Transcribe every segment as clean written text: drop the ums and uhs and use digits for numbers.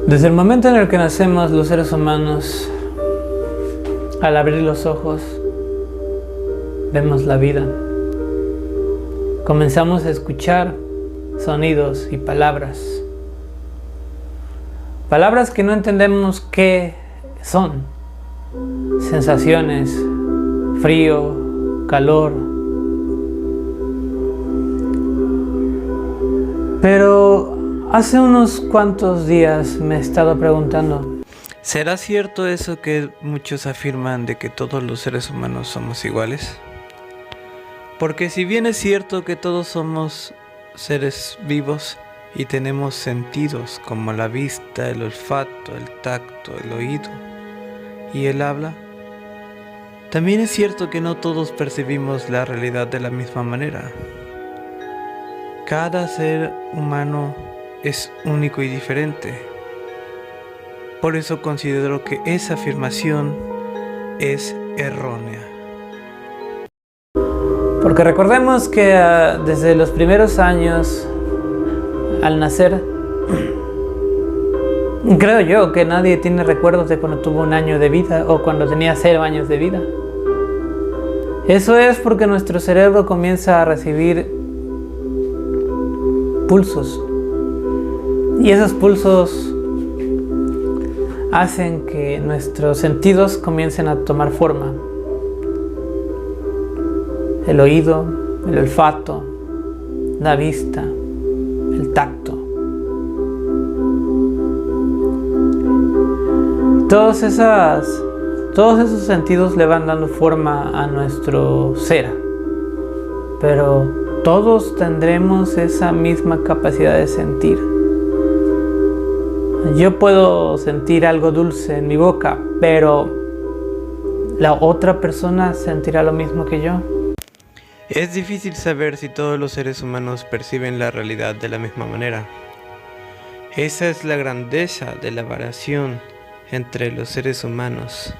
Desde el momento en el que nacemos los seres humanos, al abrir los ojos, vemos la vida. Comenzamos a escuchar sonidos y palabras. Palabras que no entendemos qué son. Sensaciones, frío, calor. Pero hace unos cuantos días me he estado preguntando, ¿será cierto eso que muchos afirman de que todos los seres humanos somos iguales? Porque si bien es cierto que todos somos seres vivos y tenemos sentidos como la vista, el olfato, el tacto, el oído y el habla, también es cierto que no todos percibimos la realidad de la misma manera. Cada ser humano es único y diferente. Por eso considero que esa afirmación es errónea. Porque recordemos que desde los primeros años, al nacer, creo yo que nadie tiene recuerdos de cuando tuvo 1 año de vida o cuando tenía 0 años de vida. Eso es porque nuestro cerebro comienza a recibir pulsos. Y esos pulsos hacen que nuestros sentidos comiencen a tomar forma. El oído, el olfato, la vista, el tacto. Todos esos sentidos le van dando forma a nuestro ser. Pero todos tendremos esa misma capacidad de sentir. Yo puedo sentir algo dulce en mi boca, pero la otra persona sentirá lo mismo que yo. Es difícil saber si todos los seres humanos perciben la realidad de la misma manera. Esa es la grandeza de la variación entre los seres humanos.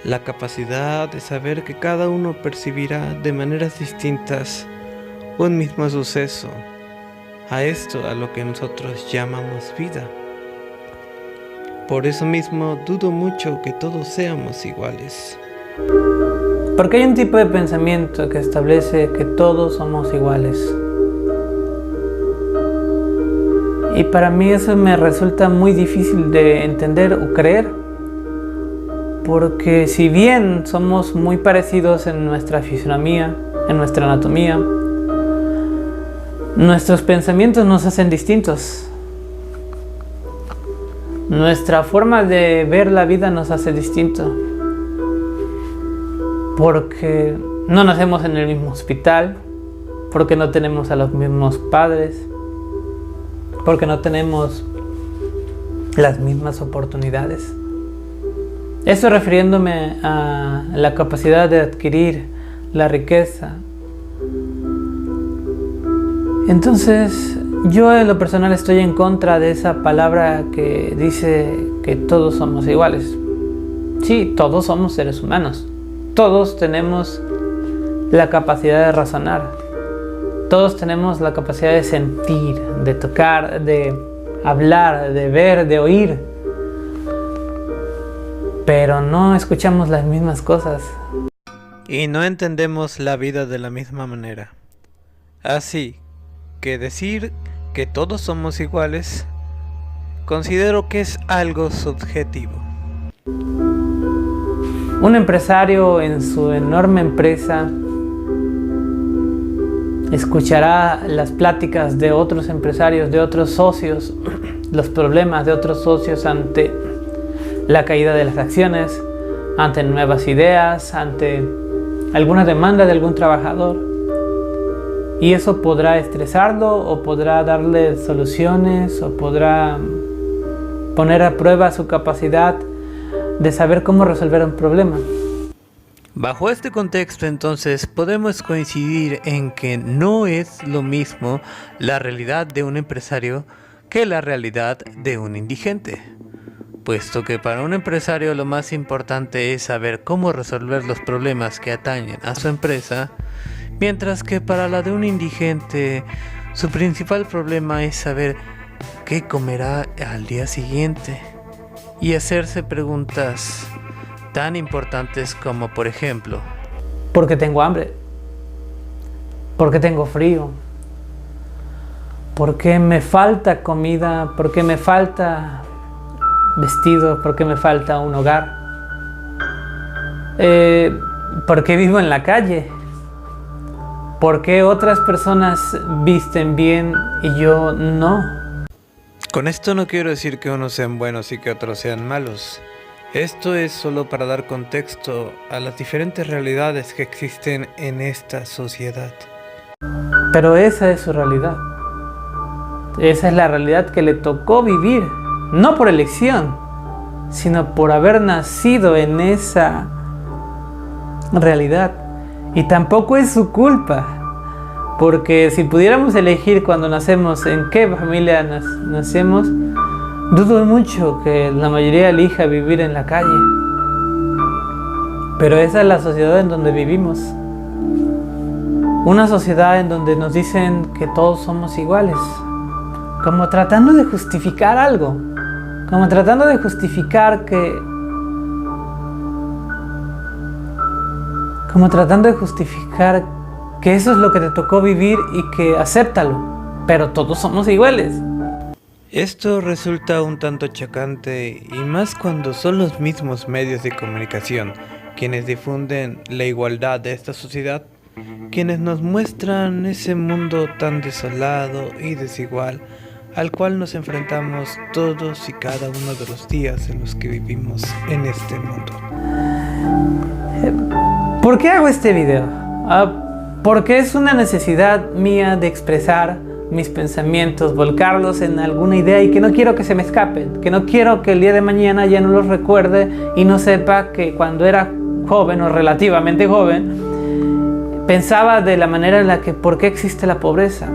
La capacidad de saber que cada uno percibirá de maneras distintas un mismo suceso. A esto a lo que nosotros llamamos vida. Por eso mismo dudo mucho que todos seamos iguales. Porque hay un tipo de pensamiento que establece que todos somos iguales. Y para mí eso me resulta muy difícil de entender o creer. Porque si bien somos muy parecidos en nuestra fisonomía, en nuestra anatomía, nuestros pensamientos nos hacen distintos. Nuestra forma de ver la vida nos hace distinto. Porque no nacemos en el mismo hospital, porque no tenemos a los mismos padres, porque no tenemos las mismas oportunidades. Esto refiriéndome a la capacidad de adquirir la riqueza. Entonces, yo en lo personal estoy en contra de esa palabra que dice que todos somos iguales. Sí, todos somos seres humanos. Todos tenemos la capacidad de razonar. Todos tenemos la capacidad de sentir, de tocar, de hablar, de ver, de oír. Pero no escuchamos las mismas cosas. Y no entendemos la vida de la misma manera. Así que decir que todos somos iguales, considero que es algo subjetivo. Un empresario en su enorme empresa escuchará las pláticas de otros empresarios, de otros socios, los problemas de otros socios ante la caída de las acciones, ante nuevas ideas, ante alguna demanda de algún trabajador. Y eso podrá estresarlo o podrá darle soluciones o podrá poner a prueba su capacidad de saber cómo resolver un problema. Bajo este contexto, entonces, podemos coincidir en que no es lo mismo la realidad de un empresario que la realidad de un indigente, puesto que para un empresario lo más importante es saber cómo resolver los problemas que atañen a su empresa, mientras que para la de un indigente su principal problema es saber qué comerá al día siguiente y hacerse preguntas tan importantes como, por ejemplo, ¿por qué tengo hambre? ¿Por qué tengo frío? ¿Por qué me falta comida? ¿Por qué me falta vestido? ¿Por qué me falta un hogar? ¿Por qué vivo en la calle? ¿Por qué otras personas visten bien y yo no? Con esto no quiero decir que unos sean buenos y que otros sean malos. Esto es solo para dar contexto a las diferentes realidades que existen en esta sociedad. Pero esa es su realidad. Esa es la realidad que le tocó vivir, no por elección, sino por haber nacido en esa realidad. Y tampoco es su culpa, porque si pudiéramos elegir cuando nacemos en qué familia nacemos, dudo mucho que la mayoría elija vivir en la calle. Pero esa es la sociedad en donde vivimos. Una sociedad en donde nos dicen que todos somos iguales, como tratando de justificar algo, como tratando de justificar que eso es lo que te tocó vivir y que acéptalo, pero todos somos iguales. Esto resulta un tanto chocante, y más cuando son los mismos medios de comunicación quienes difunden la igualdad de esta sociedad, quienes nos muestran ese mundo tan desolado y desigual al cual nos enfrentamos todos y cada uno de los días en los que vivimos en este mundo. ¿Por qué hago este video? Porque es una necesidad mía de expresar mis pensamientos, volcarlos en alguna idea y que no quiero que se me escapen, que no quiero que el día de mañana ya no los recuerde y no sepa que cuando era joven o relativamente joven pensaba de la manera en la que ¿por qué existe la pobreza?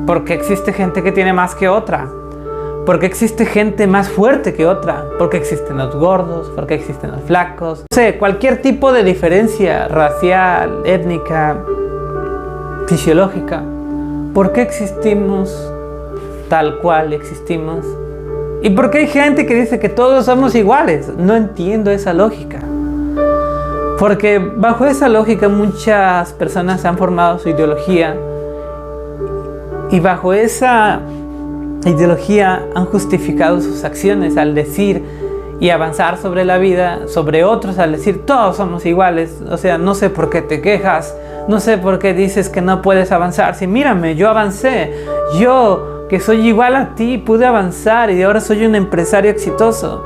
¿Por qué existe gente que tiene más que otra? ¿Por qué existe gente más fuerte que otra? ¿Por qué existen los gordos? ¿Por qué existen los flacos? No sé, cualquier tipo de diferencia racial, étnica, fisiológica. ¿Por qué existimos tal cual existimos? ¿Y por qué hay gente que dice que todos somos iguales? No entiendo esa lógica. Porque bajo esa lógica muchas personas han formado su ideología y bajo esa ideología han justificado sus acciones al decir y avanzar sobre la vida, sobre otros al decir todos somos iguales. O sea, no sé por qué te quejas, no sé por qué dices que no puedes avanzar. Si mírame, yo avancé, yo que soy igual a ti pude avanzar y ahora soy un empresario exitoso.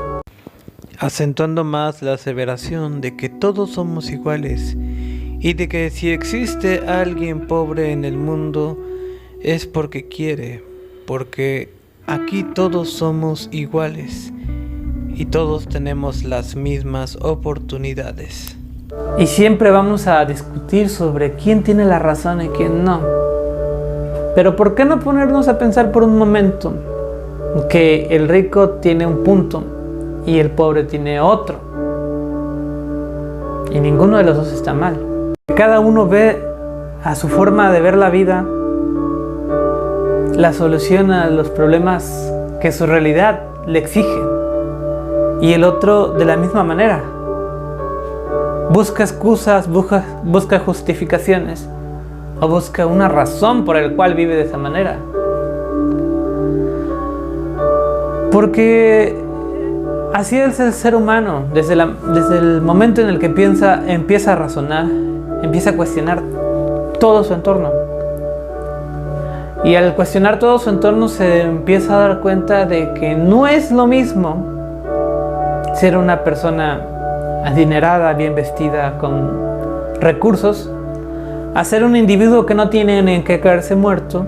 Acentuando más la aseveración de que todos somos iguales y de que si existe alguien pobre en el mundo es porque quiere, porque aquí todos somos iguales y todos tenemos las mismas oportunidades. Y siempre vamos a discutir sobre quién tiene la razón y quién no. Pero ¿por qué no ponernos a pensar por un momento que el rico tiene un punto y el pobre tiene otro? Y ninguno de los dos está mal. Cada uno ve a su forma de ver la vida la solución a los problemas que su realidad le exige, y el otro de la misma manera. Busca excusas, busca justificaciones o busca una razón por la cual vive de esa manera. Porque así es el ser humano, desde el momento en el que empieza a razonar, empieza a cuestionar todo su entorno. Y al cuestionar todo su entorno se empieza a dar cuenta de que no es lo mismo ser una persona adinerada, bien vestida, con recursos, a ser un individuo que no tiene en qué caerse muerto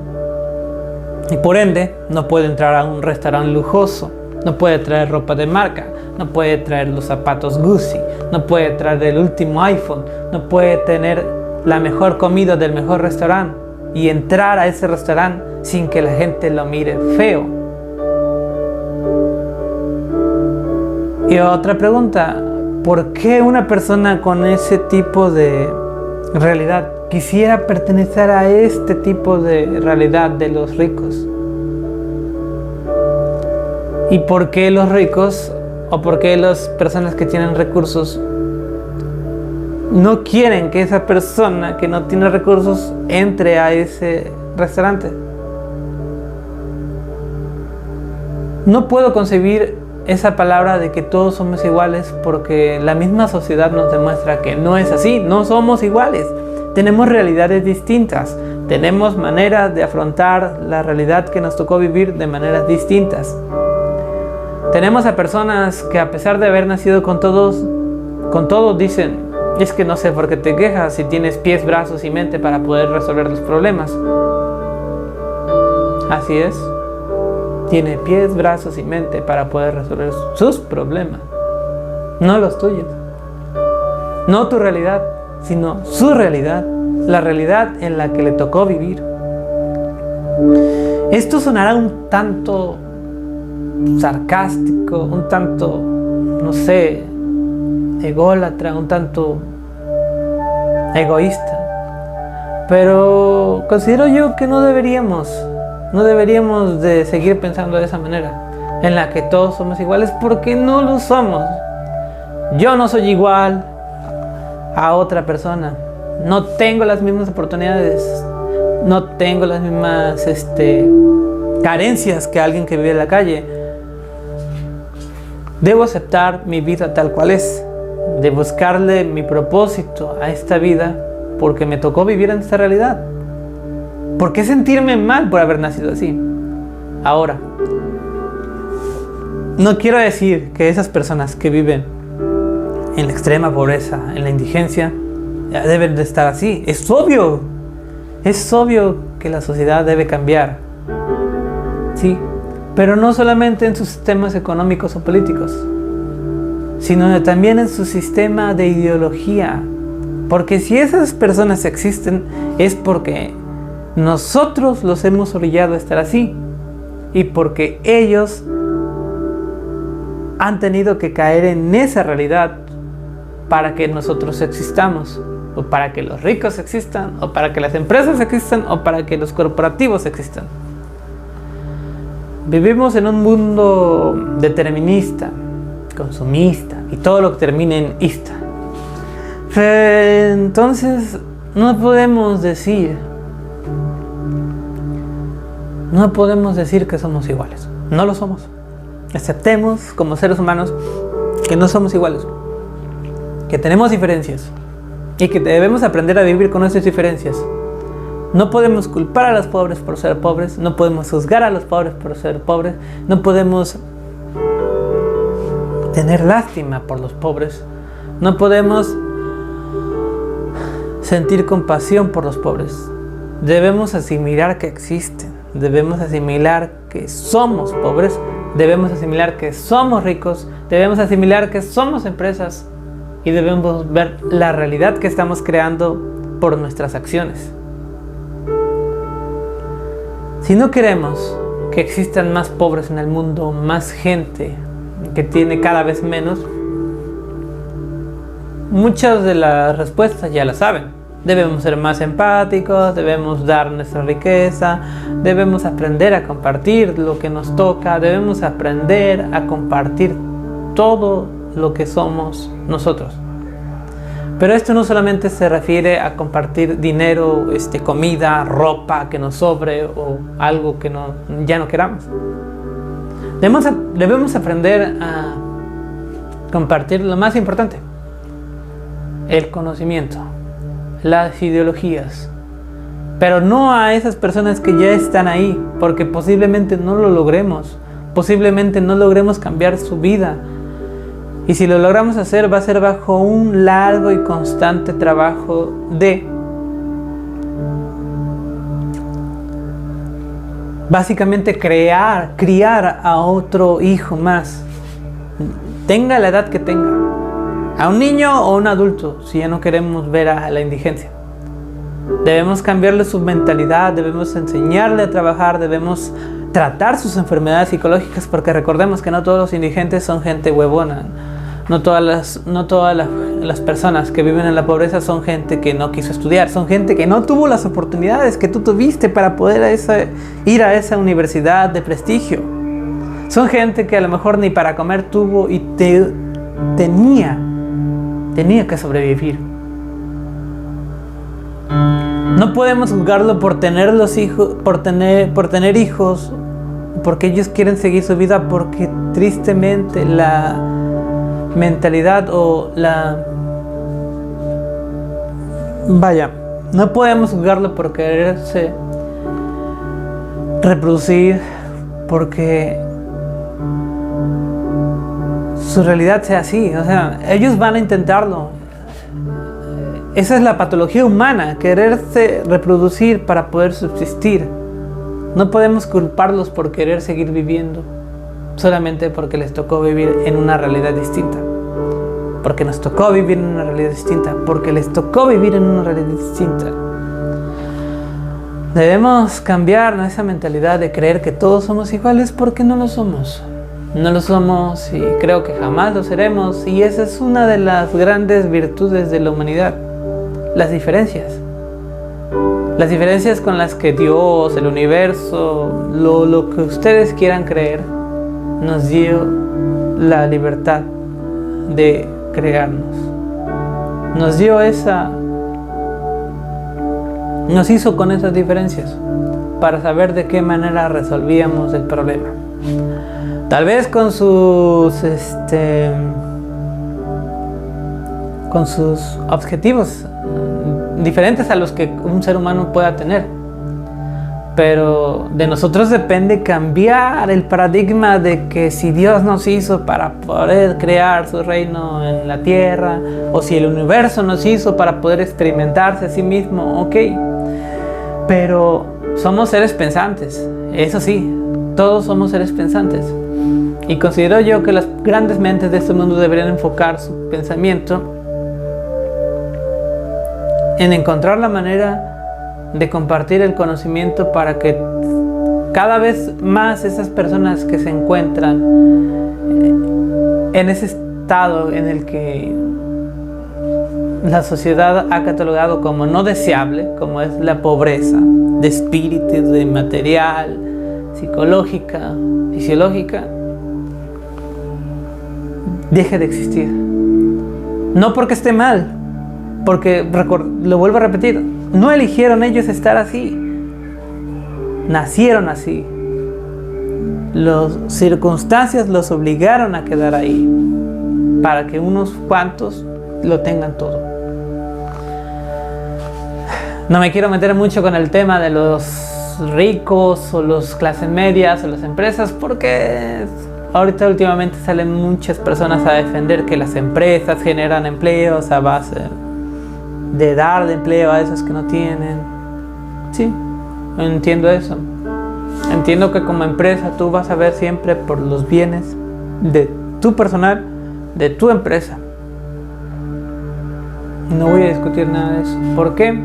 y por ende no puede entrar a un restaurante lujoso, no puede traer ropa de marca, no puede traer los zapatos Gucci, no puede traer el último iPhone, no puede tener la mejor comida del mejor restaurante y entrar a ese restaurante sin que la gente lo mire feo. Y otra pregunta, ¿por qué una persona con ese tipo de realidad quisiera pertenecer a este tipo de realidad de los ricos? ¿Y por qué los ricos o por qué las personas que tienen recursos no quieren que esa persona que no tiene recursos entre a ese restaurante? No puedo concebir esa palabra de que todos somos iguales, porque la misma sociedad nos demuestra que no es así. No somos iguales, tenemos realidades distintas, tenemos maneras de afrontar la realidad que nos tocó vivir de maneras distintas. Tenemos a personas que, a pesar de haber nacido con todos dicen: es que no sé por qué te quejas si tienes pies, brazos y mente para poder resolver los problemas. Así es. Tiene pies, brazos y mente para poder resolver sus problemas, no los tuyos. No tu realidad, sino su realidad, la realidad en la que le tocó vivir. Esto sonará un tanto sarcástico, un tanto, no sé, ególatra, un tanto egoísta, pero considero yo que no deberíamos de seguir pensando de esa manera, en la que todos somos iguales, porque no lo somos. Yo no soy igual a otra persona, no tengo las mismas oportunidades, no tengo las mismas carencias que alguien que vive en la calle. Debo aceptar mi vida tal cual es, de buscarle mi propósito a esta vida, porque me tocó vivir en esta realidad. ¿Por qué sentirme mal por haber nacido así? Ahora, no quiero decir que esas personas que viven en la extrema pobreza, en la indigencia, ya deben de estar así. Es obvio que la sociedad debe cambiar, sí, pero no solamente en sus sistemas económicos o políticos, sino también en su sistema de ideología. Porque si esas personas existen, es porque nosotros los hemos orillado a estar así, y porque ellos han tenido que caer en esa realidad para que nosotros existamos, o para que los ricos existan, o para que las empresas existan, o para que los corporativos existan. Vivimos en un mundo determinista, consumista, y todo lo que termine en ista. Entonces no podemos decir que somos iguales. No lo somos. Aceptemos como seres humanos que no somos iguales, que tenemos diferencias y que debemos aprender a vivir con nuestras diferencias. No podemos culpar a los pobres por ser pobres, no podemos juzgar a los pobres por ser pobres, no podemos tener lástima por los pobres, no podemos sentir compasión por los pobres. Debemos asimilar que existen, debemos asimilar que somos pobres, debemos asimilar que somos ricos, debemos asimilar que somos empresas, y debemos ver la realidad que estamos creando por nuestras acciones. Si no queremos que existan más pobres en el mundo, más gente que tiene cada vez menos, muchas de las respuestas ya las saben. Debemos ser más empáticos, debemos dar nuestra riqueza, debemos aprender a compartir lo que nos toca, debemos aprender a compartir todo lo que somos nosotros. Pero esto no solamente se refiere a compartir dinero, comida, ropa que nos sobre o algo que ya no queramos. Debemos aprender a compartir lo más importante: el conocimiento, las ideologías, pero no a esas personas que ya están ahí, porque posiblemente no lo logremos, posiblemente no logremos cambiar su vida. Y si lo logramos hacer, va a ser bajo un largo y constante trabajo de básicamente criar a otro hijo más, tenga la edad que tenga, a un niño o un adulto, si ya no queremos ver a la indigencia. Debemos cambiarle su mentalidad, debemos enseñarle a trabajar, debemos tratar sus enfermedades psicológicas, porque recordemos que no todos los indigentes son gente huevona. No todas las personas que viven en la pobreza son gente que no quiso estudiar, son gente que no tuvo las oportunidades que tú tuviste para poder ir a esa universidad de prestigio. Son gente que a lo mejor ni para comer tuvo y tenía que sobrevivir. No podemos juzgarlo por tener hijos, por tener hijos, porque ellos quieren seguir su vida, porque tristemente la mentalidad no podemos juzgarlo por quererse reproducir, porque su realidad sea así. O sea, ellos van a intentarlo. Esa es la patología humana, quererse reproducir para poder subsistir. No podemos culparlos por querer seguir viviendo solamente porque les tocó vivir en una realidad distinta. Porque nos tocó vivir en una realidad distinta. Porque les tocó vivir en una realidad distinta. Debemos cambiar esa mentalidad de creer que todos somos iguales, porque no lo somos. No lo somos, y creo que jamás lo seremos. Y esa es una de las grandes virtudes de la humanidad. Las diferencias. Las diferencias con las que Dios, el universo, lo que ustedes quieran creer, nos dio la libertad de crearnos. Nos dio nos hizo con esas diferencias para saber de qué manera resolvíamos el problema. Tal vez con sus objetivos diferentes a los que un ser humano pueda tener, pero de nosotros depende cambiar el paradigma de que si Dios nos hizo para poder crear su reino en la tierra, o si el universo nos hizo para poder experimentarse a sí mismo, ok, pero somos seres pensantes, eso sí, todos somos seres pensantes, y considero yo que las grandes mentes de este mundo deberían enfocar su pensamiento en encontrar la manera de compartir el conocimiento para que cada vez más esas personas que se encuentran en ese estado en el que la sociedad ha catalogado como no deseable, como es la pobreza de espíritu, de material, psicológica, fisiológica, deje de existir. No porque esté mal, porque, lo vuelvo a repetir, no eligieron ellos estar así, nacieron así. Las circunstancias los obligaron a quedar ahí, para que unos cuantos lo tengan todo. No me quiero meter mucho con el tema de los ricos, o las clases medias, o las empresas, porque ahorita últimamente salen muchas personas a defender que las empresas generan empleos a base de darle empleo a esos que no tienen. Sí, entiendo eso. Entiendo que como empresa tú vas a ver siempre por los bienes de tu personal, de tu empresa. No voy a discutir nada de eso. ¿Por qué?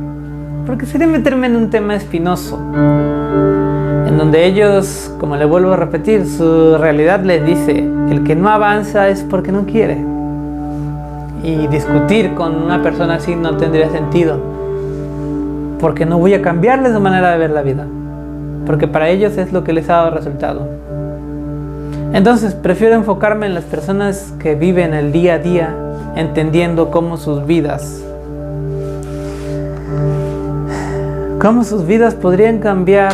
Porque sería meterme en un tema espinoso, en donde ellos, como le vuelvo a repetir, su realidad les dice: el que no avanza es porque no quiere. Y discutir con una persona así no tendría sentido, porque no voy a cambiarles su manera de ver la vida, porque para ellos es lo que les ha dado resultado. Entonces prefiero enfocarme en las personas que viven el día a día, entendiendo cómo sus vidas podrían cambiar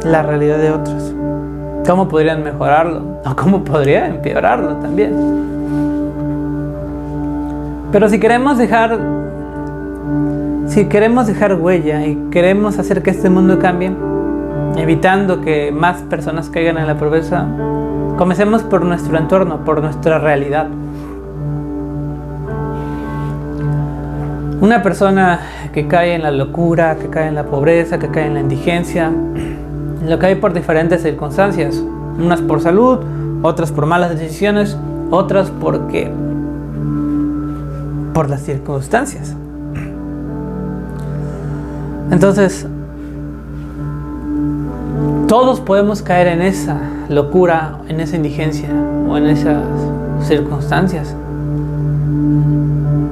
la realidad de otros, cómo podrían mejorarlo, o cómo podrían empeorarlo también. Pero si queremos dejar huella y queremos hacer que este mundo cambie, evitando que más personas caigan en la pobreza, comencemos por nuestro entorno, por nuestra realidad. Una persona que cae en la locura, que cae en la pobreza, que cae en la indigencia, lo cae por diferentes circunstancias, unas por salud, otras por malas decisiones, otras por las circunstancias. Entonces, todos podemos caer en esa locura, en esa indigencia o en esas circunstancias.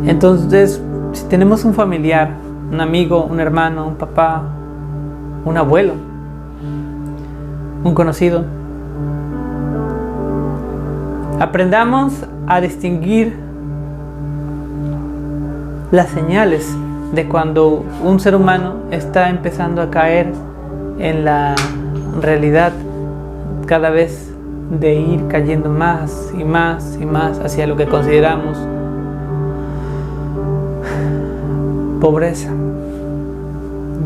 Entonces, si tenemos un familiar, un amigo, un hermano, un papá, un abuelo, un conocido, Aprendamos a distinguir las señales de cuando un ser humano está empezando a caer en la realidad cada vez de ir cayendo más y más y más hacia lo que consideramos pobreza.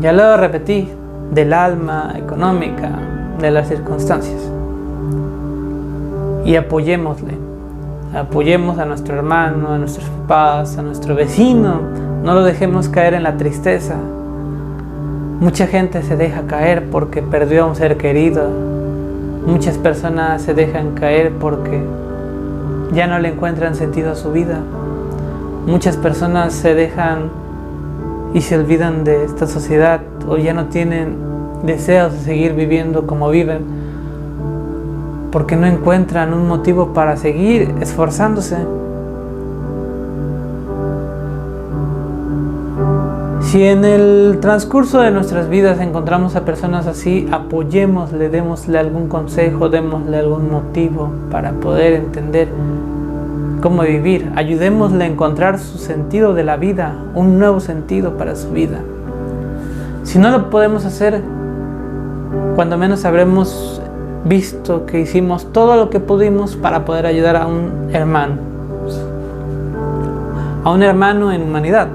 Ya lo repetí, del alma, económica, de las circunstancias. Y apoyémosle. Apoyemos a nuestro hermano, a nuestros papás, a nuestro vecino. No lo dejemos caer en la tristeza. Mucha gente se deja caer porque perdió a un ser querido. Muchas personas se dejan caer porque ya no le encuentran sentido a su vida. Muchas personas se dejan y se olvidan de esta sociedad o ya no tienen deseos de seguir viviendo como viven porque no encuentran un motivo para seguir esforzándose. Si en el transcurso de nuestras vidas encontramos a personas así, apoyémosle, démosle algún consejo, démosle algún motivo para poder entender cómo vivir. Ayudémosle a encontrar su sentido de la vida, un nuevo sentido para su vida. Si no lo podemos hacer, cuando menos habremos visto que hicimos todo lo que pudimos para poder ayudar a un hermano en humanidad.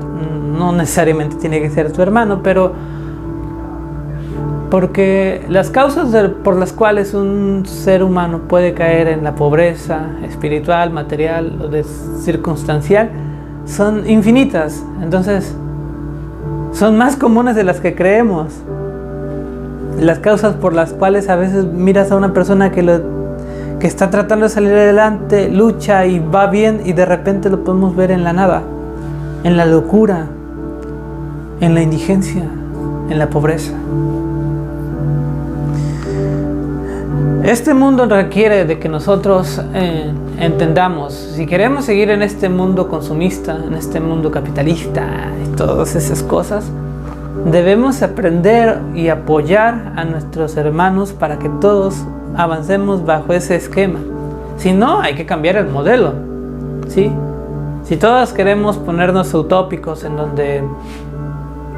No necesariamente tiene que ser tu hermano, pero porque las causas por las cuales un ser humano puede caer en la pobreza espiritual, material o circunstancial son infinitas. Entonces, son más comunes de las que creemos. Las causas por las cuales a veces miras a una persona que está tratando de salir adelante, lucha y va bien, y de repente lo podemos ver en la nada, en la locura, en la indigencia, en la pobreza. Este mundo requiere de que nosotros entendamos, si queremos seguir en este mundo consumista, en este mundo capitalista y todas esas cosas, debemos aprender y apoyar a nuestros hermanos para que todos avancemos bajo ese esquema. Si no, hay que cambiar el modelo, ¿sí? Si todos queremos ponernos utópicos en donde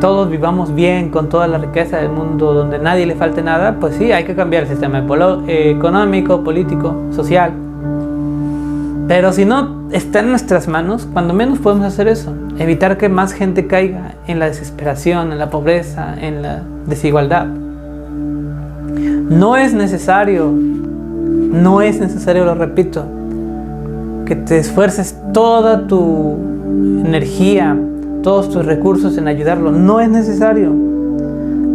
todos vivamos bien con toda la riqueza del mundo, donde nadie le falte nada, pues sí, hay que cambiar el sistema económico, político, social. Pero si no está en nuestras manos, cuando menos podemos hacer eso, evitar que más gente caiga en la desesperación, en la pobreza, en la desigualdad. No es necesario, lo repito, que te esfuerces toda tu energía, todos tus recursos en ayudarlo. No es necesario.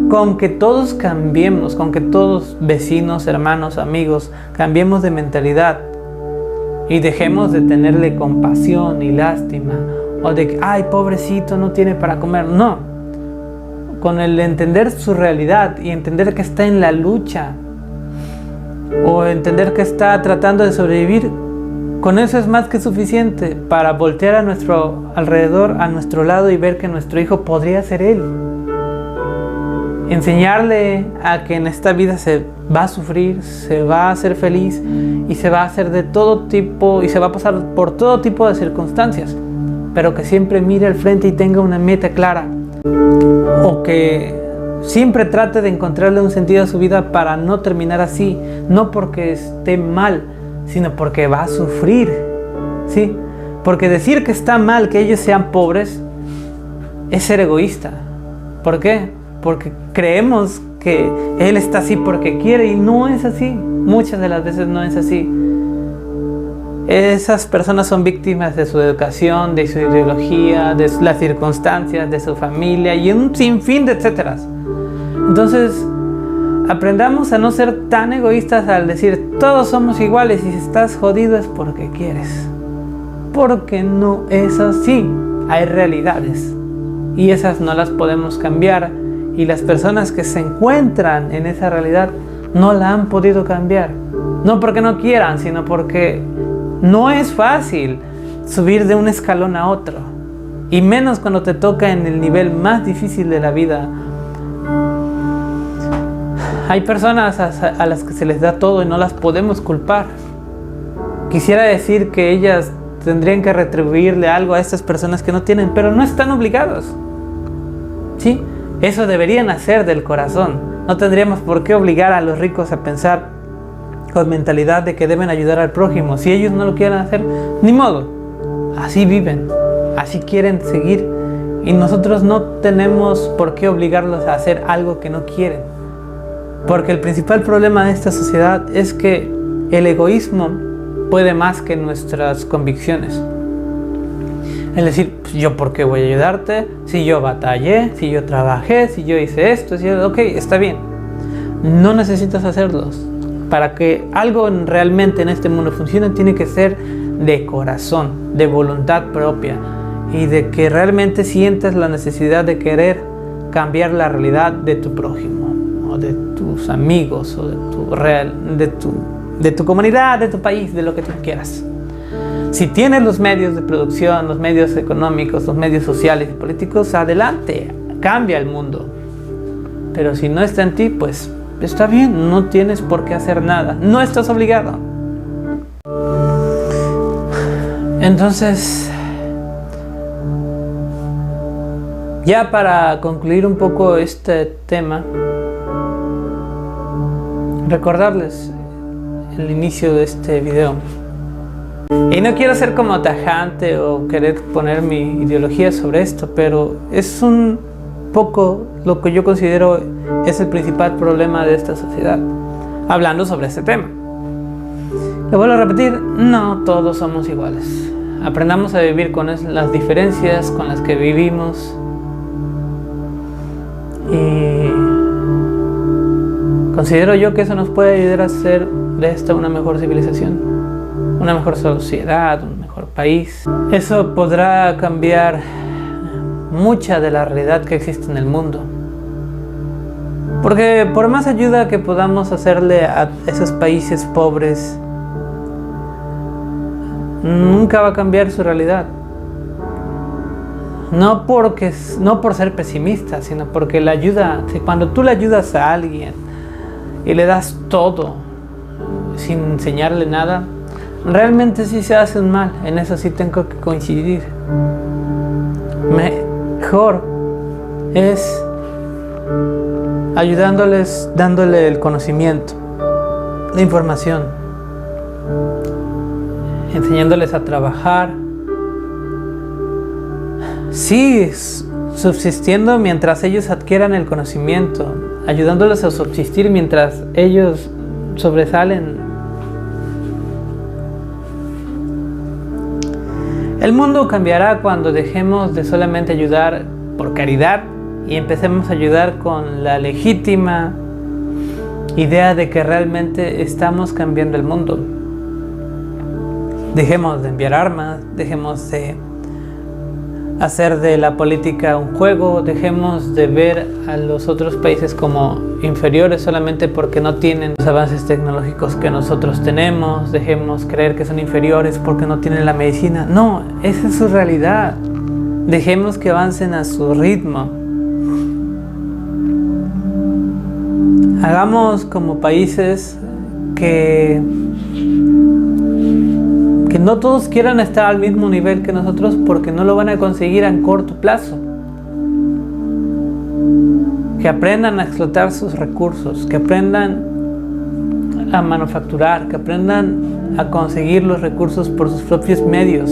Con que todos cambiemos, con que todos, vecinos, hermanos, amigos, cambiemos de mentalidad y dejemos de tenerle compasión y lástima, o de que, ay, pobrecito, no tiene para comer. No. Con el entender su realidad y entender que está en la lucha, o entender que está tratando de sobrevivir, con eso es más que suficiente para voltear a nuestro alrededor, a nuestro lado, y ver que nuestro hijo podría ser él. Enseñarle a que en esta vida se va a sufrir, se va a ser feliz y se va a hacer de todo tipo y se va a pasar por todo tipo de circunstancias, pero que siempre mire al frente y tenga una meta clara, o que siempre trate de encontrarle un sentido a su vida para no terminar así, no porque esté mal, sino porque va a sufrir, ¿sí? Porque decir que está mal que ellos sean pobres es ser egoísta. ¿Por qué? Porque creemos que él está así porque quiere, y no es así. Muchas de las veces no es así. Esas personas son víctimas de su educación, de su ideología, de las circunstancias, de su familia y un sinfín de etcéteras. Entonces, aprendamos a no ser tan egoístas al decir todos somos iguales y si estás jodido es porque quieres. Porque no es así. Hay realidades y esas no las podemos cambiar, y las personas que se encuentran en esa realidad no la han podido cambiar. No porque no quieran, sino porque no es fácil subir de un escalón a otro, y menos cuando te toca en el nivel más difícil de la vida. Hay personas a las que se les da todo y no las podemos culpar. quisiera decir que ellas tendrían que retribuirle algo a estas personas que no tienen, pero no están obligados. ¿Sí? Eso deberían hacer del corazón. No tendríamos por qué obligar a los ricos a pensar con mentalidad de que deben ayudar al prójimo. Si ellos no lo quieren hacer, ni modo. Así viven, así quieren seguir. Y nosotros no tenemos por qué obligarlos a hacer algo que no quieren. Porque el principal problema de esta sociedad es que el egoísmo puede más que nuestras convicciones. Es decir, pues yo por qué voy a ayudarte, si yo batallé, si yo trabajé, si yo hice esto, ok, está bien. No necesitas hacerlos. Para que algo realmente en este mundo funcione, tiene que ser de corazón, de voluntad propia, y de que realmente sientas la necesidad de querer cambiar la realidad de tu prójimo, o de tus amigos, o de tu comunidad, de tu país, de lo que tú quieras. Si tienes los medios de producción, los medios económicos, los medios sociales y políticos, adelante, cambia el mundo. Pero si no está en ti, pues está bien, no tienes por qué hacer nada, no estás obligado. Entonces, ya para concluir un poco este tema, recordarles el inicio de este video. Y no quiero ser como tajante o querer poner mi ideología sobre esto, pero es un poco lo que yo considero es el principal problema de esta sociedad, hablando sobre este tema. Lo vuelvo a repetir, no todos somos iguales. Aprendamos a vivir con las diferencias con las que vivimos, y considero yo que eso nos puede ayudar a hacer de esta una mejor civilización, una mejor sociedad, un mejor país. Eso podrá cambiar mucha de la realidad que existe en el mundo. Porque por más ayuda que podamos hacerle a esos países pobres, nunca va a cambiar su realidad. No por ser pesimista, sino porque la ayuda, cuando tú le ayudas a alguien y le das todo sin enseñarle nada, realmente sí se hace un mal. En eso sí tengo que coincidir. Mejor es ayudándoles, dándole el conocimiento, la información, enseñándoles a trabajar, sí, subsistiendo mientras ellos adquieran el conocimiento, ayudándoles a subsistir mientras ellos sobresalen. El mundo cambiará cuando dejemos de solamente ayudar por caridad y empecemos a ayudar con la legítima idea de que realmente estamos cambiando el mundo. Dejemos de enviar armas, dejemos de hacer de la política un juego, dejemos de ver a los otros países como inferiores solamente porque no tienen los avances tecnológicos que nosotros tenemos, dejemos creer que son inferiores porque no tienen la medicina. No, esa es su realidad. Dejemos que avancen a su ritmo. Hagamos como países que no todos quieran estar al mismo nivel que nosotros, porque no lo van a conseguir a corto plazo. Que aprendan a explotar sus recursos, que aprendan a manufacturar, que aprendan a conseguir los recursos por sus propios medios,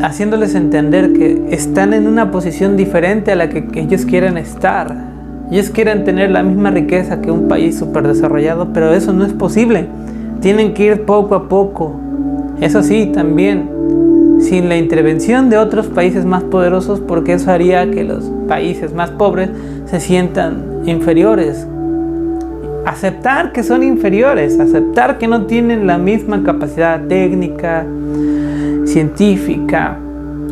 haciéndoles entender que están en una posición diferente a la que ellos quieren estar. Ellos quieren tener la misma riqueza que un país súper desarrollado, pero eso no es posible. Tienen que ir poco a poco. Eso sí, también sin la intervención de otros países más poderosos, porque eso haría que los países más pobres se sientan inferiores. Aceptar que son inferiores, aceptar que no tienen la misma capacidad técnica, científica,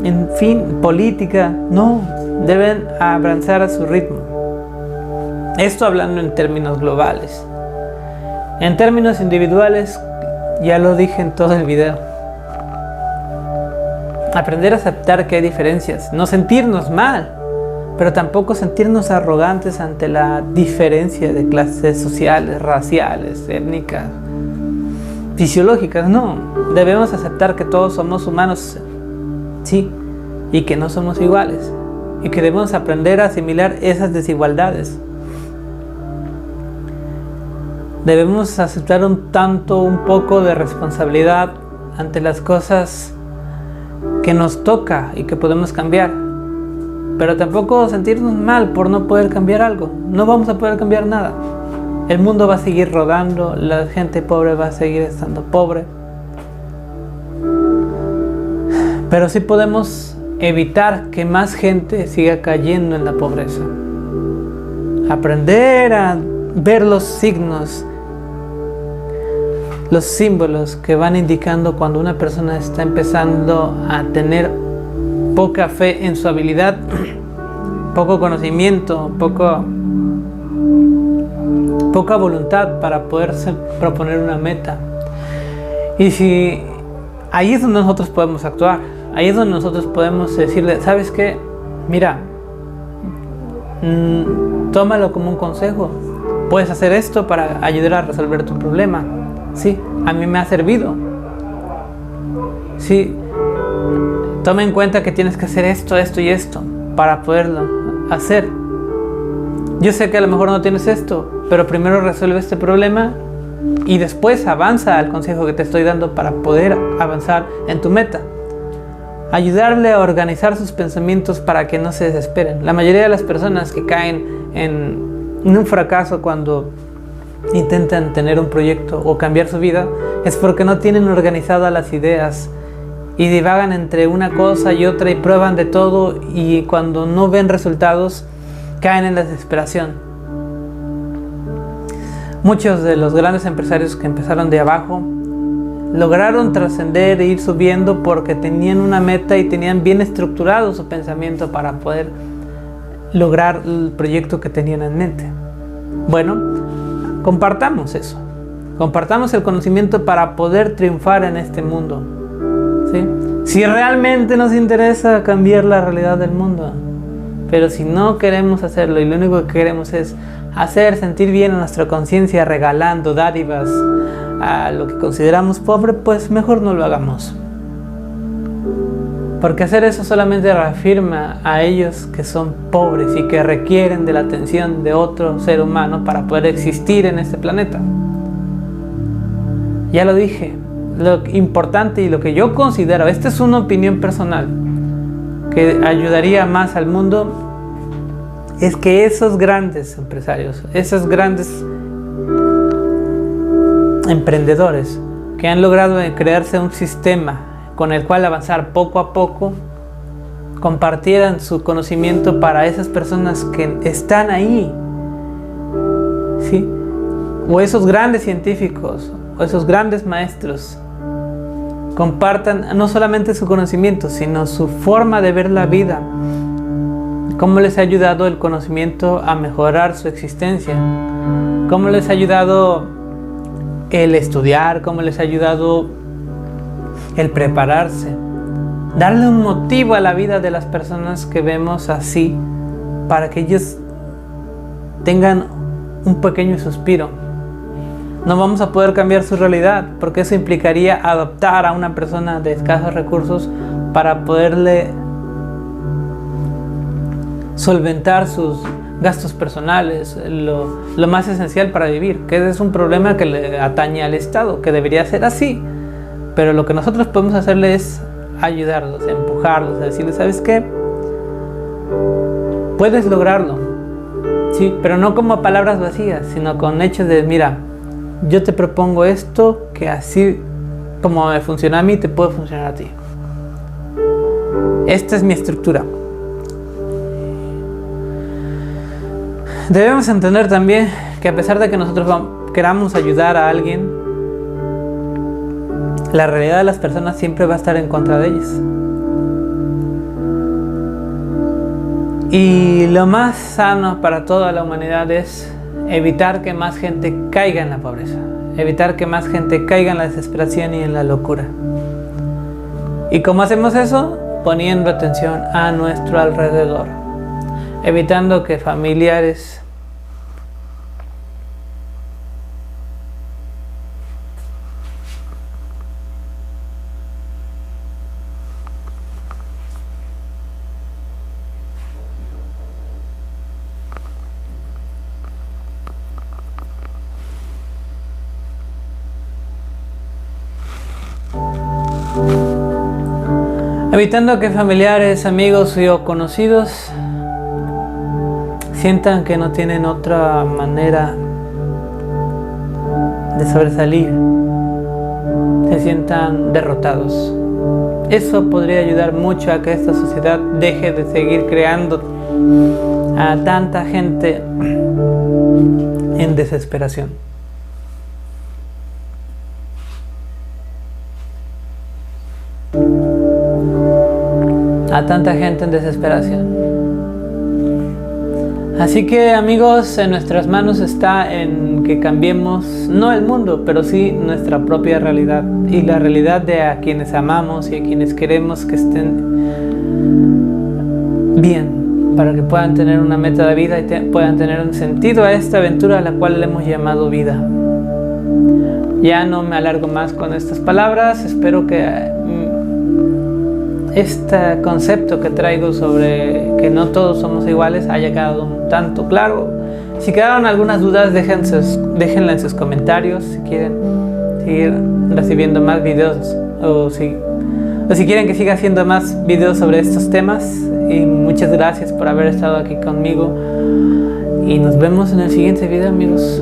en fin, política. No, deben avanzar a su ritmo. Esto hablando en términos globales. En términos individuales, ya lo dije en todo el video. Aprender a aceptar que hay diferencias, no sentirnos mal, pero tampoco sentirnos arrogantes ante la diferencia de clases sociales, raciales, étnicas, fisiológicas, no. Debemos aceptar que todos somos humanos, sí, y que no somos iguales, y que debemos aprender a asimilar esas desigualdades. Debemos aceptar un poco de responsabilidad ante las cosas que nos toca y que podemos cambiar, pero tampoco sentirnos mal por no poder cambiar algo. No vamos a poder cambiar nada. El mundo va a seguir rodando, la gente pobre va a seguir estando pobre, pero sí podemos evitar que más gente siga cayendo en la pobreza. Aprender a ver los signos, los símbolos que van indicando cuando una persona está empezando a tener poca fe en su habilidad, poco conocimiento, poca voluntad para poderse proponer una meta. Y si ahí es donde nosotros podemos actuar, ahí es donde nosotros podemos decirle, ¿sabes qué? Mira, tómalo como un consejo. Puedes hacer esto para ayudar a resolver tu problema. Sí, a mí me ha servido. Sí, toma en cuenta que tienes que hacer esto, esto y esto para poderlo hacer. Yo sé que a lo mejor no tienes esto, pero primero resuelve este problema y después avanza al consejo que te estoy dando para poder avanzar en tu meta. Ayudarle a organizar sus pensamientos para que no se desesperen. La mayoría de las personas que caen en un fracaso cuando intentan tener un proyecto o cambiar su vida es porque no tienen organizadas las ideas y divagan entre una cosa y otra y prueban de todo, y cuando no ven resultados caen en la desesperación. Muchos de los grandes empresarios que empezaron de abajo lograron trascender e ir subiendo porque tenían una meta y tenían bien estructurado su pensamiento para poder lograr el proyecto que tenían en mente. Bueno, compartamos eso. Compartamos el conocimiento para poder triunfar en este mundo, ¿sí? Si realmente nos interesa cambiar la realidad del mundo. Pero si no queremos hacerlo y lo único que queremos es hacer sentir bien a nuestra conciencia regalando dádivas a lo que consideramos pobre, pues mejor no lo hagamos. Porque hacer eso solamente reafirma a ellos que son pobres y que requieren de la atención de otro ser humano para poder existir en este planeta. Ya lo dije, lo importante y lo que yo considero, esta es una opinión personal, que ayudaría más al mundo, es que esos grandes empresarios, esos grandes emprendedores que han logrado crearse un sistema con el cual avanzar poco a poco, compartieran su conocimiento para esas personas que están ahí, ¿sí? O esos grandes científicos, o esos grandes maestros, compartan no solamente su conocimiento, sino su forma de ver la vida, cómo les ha ayudado el conocimiento a mejorar su existencia, cómo les ha ayudado el estudiar, cómo les ha ayudado el prepararse, darle un motivo a la vida de las personas que vemos así, para que ellos tengan un pequeño suspiro. No vamos a poder cambiar su realidad, porque eso implicaría adoptar a una persona de escasos recursos para poderle solventar sus gastos personales, lo más esencial para vivir, que es un problema que le atañe al Estado, que debería ser así. Pero lo que nosotros podemos hacerle es ayudarlos, empujarlos, a decirles, ¿sabes qué? Puedes lograrlo, sí, pero no como palabras vacías, sino con hechos de, mira, yo te propongo esto, que así como me funciona a mí, te puede funcionar a ti. Esta es mi estructura. Debemos entender también que a pesar de que nosotros queramos ayudar a alguien, la realidad de las personas siempre va a estar en contra de ellas. Y lo más sano para toda la humanidad es evitar que más gente caiga en la pobreza, evitar que más gente caiga en la desesperación y en la locura. ¿Y cómo hacemos eso? Poniendo atención a nuestro alrededor, evitando que familiares evitando que familiares, amigos o conocidos sientan que no tienen otra manera de sobresalir, se sientan derrotados. Eso podría ayudar mucho a que esta sociedad deje de seguir creando a tanta gente en desesperación. A tanta gente en desesperación. Así que, amigos, en nuestras manos está en que cambiemos no el mundo, pero sí nuestra propia realidad y la realidad de a quienes amamos y a quienes queremos que estén bien, para que puedan tener una meta de vida y puedan tener un sentido a esta aventura a la cual le hemos llamado vida. Ya no me alargo más con estas palabras. Espero que este concepto que traigo sobre que no todos somos iguales haya quedado un tanto claro. Si quedaron algunas dudas, déjenla en sus comentarios. Si quieren seguir recibiendo más videos o si quieren que siga haciendo más videos sobre estos temas. Y muchas gracias por haber estado aquí conmigo y nos vemos en el siguiente video, amigos.